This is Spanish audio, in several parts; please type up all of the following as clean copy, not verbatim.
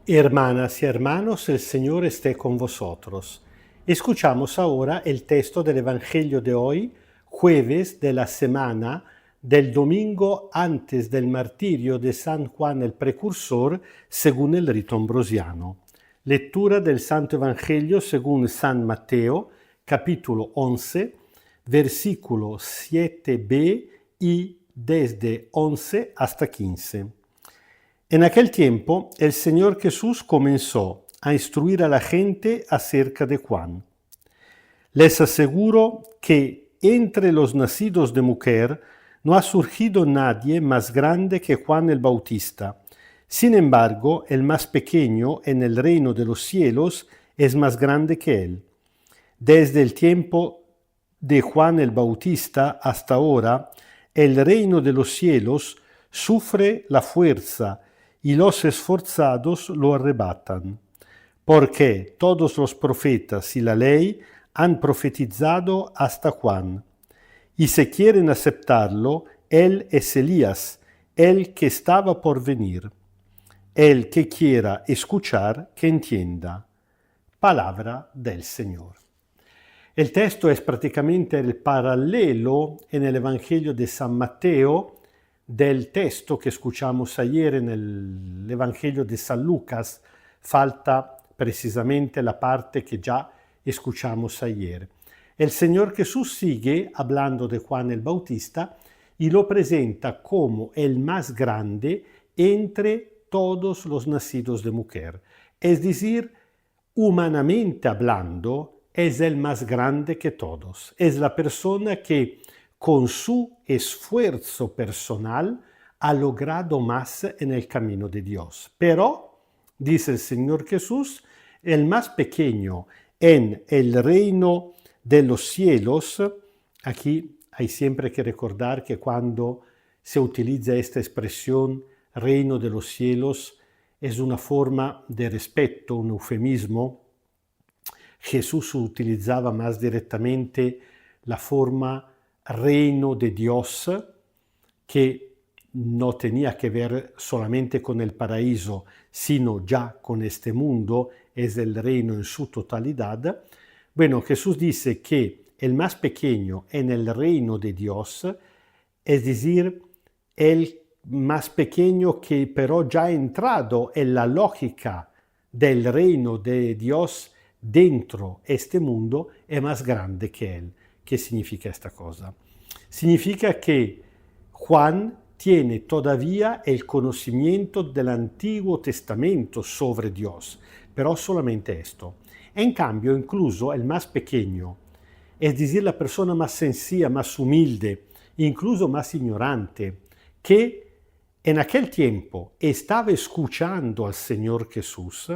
Hermanas y hermanos, el Señor esté con vosotros. Escuchamos ahora el texto del Evangelio de hoy, jueves de la semana del domingo antes del martirio de San Juan el Precursor, según el rito ambrosiano. Lectura del Santo Evangelio según San Mateo, capítulo 11, versículo 7b y desde 11 hasta 15. En aquel tiempo, el Señor Jesús comenzó a instruir a la gente acerca de Juan. Les aseguro que entre los nacidos de mujer no ha surgido nadie más grande que Juan el Bautista. Sin embargo, el más pequeño en el reino de los cielos es más grande que él. Desde el tiempo de Juan el Bautista hasta ahora, el reino de los cielos sufre la fuerza y los esforzados lo arrebatan, porque todos los profetas y la ley han profetizado hasta Juan. Y si quieren aceptarlo, él es Elías, el que estaba por venir. El que quiera escuchar, que entienda. Palabra del Señor. El texto es prácticamente el paralelo en el Evangelio de San Mateo del texto que escuchamos ayer en el Evangelio de San Lucas. Falta precisamente la parte que ya escuchamos ayer. El Señor Jesús sigue hablando de Juan el Bautista y lo presenta como el más grande entre todos los nacidos de mujer. Es decir, humanamente hablando, es el más grande que todos. Es la persona que con su esfuerzo personal ha logrado más en el camino de Dios. Pero, dice el Señor Jesús, el más pequeño en el reino de los cielos. Aquí hay siempre que recordar que cuando se utiliza esta expresión reino de los cielos es una forma de respeto, un eufemismo. Jesús utilizaba más directamente la forma reino de Dios, que no tenía que ver solamente con el paraíso, sino ya con este mundo, es el reino en su totalidad. Bueno, Jesús dice que el más pequeño en el reino de Dios, es decir, el más pequeño que pero ya ha entrado en la lógica del reino de Dios dentro este mundo, es más grande que él. ¿Qué significa esta cosa? Significa que Juan tiene todavía el conocimiento del Antiguo Testamento sobre Dios, pero solamente esto. En cambio, incluso el más pequeño, es decir, la persona más sencilla, más humilde, incluso más ignorante, que en aquel tiempo estaba escuchando al Señor Jesús,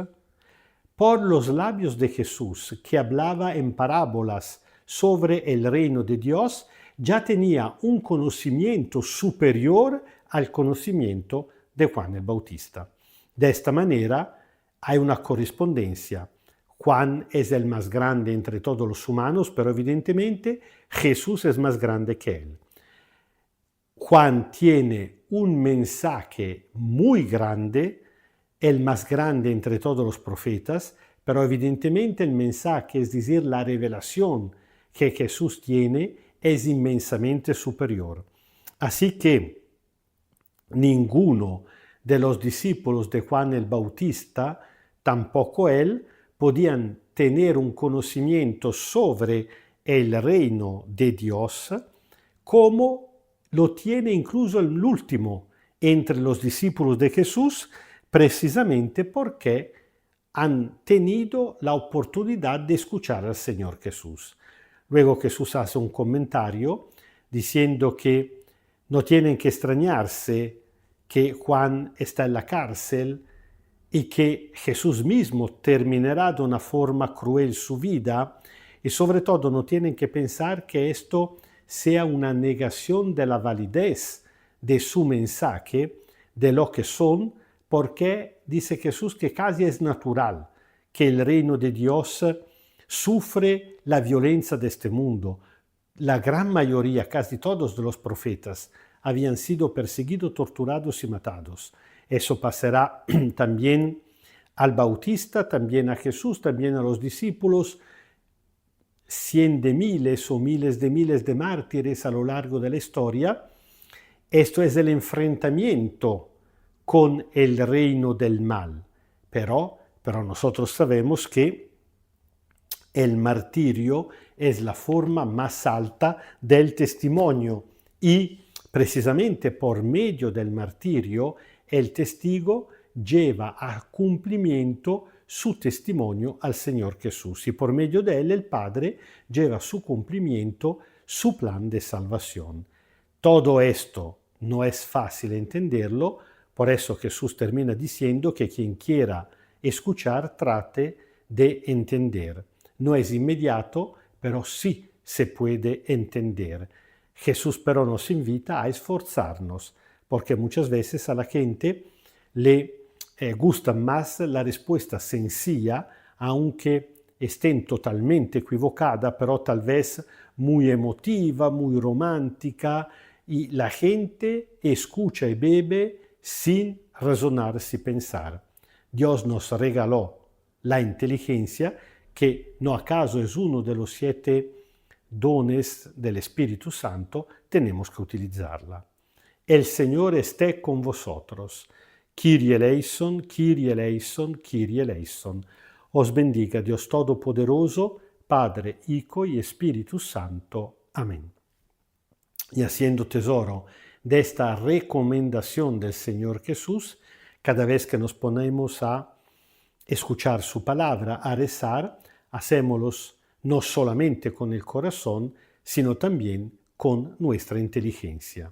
por los labios de Jesús, que hablaba en parábolas sobre el reino de Dios, ya tenía un conocimiento superior al conocimiento de Juan el Bautista. De esta manera hay una correspondencia. Juan es el más grande entre todos los humanos, pero evidentemente Jesús es más grande que él. Juan tiene un mensaje muy grande, el más grande entre todos los profetas, pero evidentemente el mensaje, es decir, la revelación que Jesús tiene, es inmensamente superior. Así que ninguno de los discípulos de Juan el Bautista, tampoco él, podían tener un conocimiento sobre el reino de Dios como lo tiene incluso el último entre los discípulos de Jesús, precisamente porque han tenido la oportunidad de escuchar al Señor Jesús. Luego Jesús hace un comentario diciendo que no tienen que extrañarse que Juan está en la cárcel y que Jesús mismo terminará de una forma cruel su vida, y sobre todo no tienen que pensar que esto sea una negación de la validez de su mensaje, de lo que son, porque dice Jesús que casi es natural que el reino de Dios sufre la violencia de este mundo. La gran mayoría, casi todos de los profetas, habían sido perseguidos, torturados y matados. Eso pasará también al Bautista, también a Jesús, también a los discípulos, cien de miles o miles de mártires a lo largo de la historia. Esto es el enfrentamiento con el reino del mal. Pero nosotros sabemos que el martirio es la forma más alta del testimonio y precisamente por medio del martirio el testigo lleva a cumplimiento su testimonio al Señor Jesús y por medio de él el Padre lleva a su cumplimiento su plan de salvación. Todo esto no es fácil entenderlo, por eso Jesús termina diciendo que quien quiera escuchar trate de entender. No es inmediato, pero sí se puede entender. Jesús pero nos invita a esforzarnos, porque muchas veces a la gente le gusta más la respuesta sencilla, aunque estén totalmente equivocada, pero tal vez muy emotiva, muy romántica, y la gente escucha y bebe sin razonar, sin pensar. Dios nos regaló la inteligencia, que no acaso es uno de los 7 dones del Espíritu Santo, tenemos que utilizarla. El Señor esté con vosotros. Kyrie eleison, Kyrie eleison, Kyrie eleison. Os bendiga Dios Todopoderoso, Padre, Hijo y Espíritu Santo. Amén. Y haciendo tesoro de esta recomendación del Señor Jesús, cada vez que nos ponemos a escuchar su palabra, a rezar, hacémoslos no solamente con el corazón, sino también con nuestra inteligencia.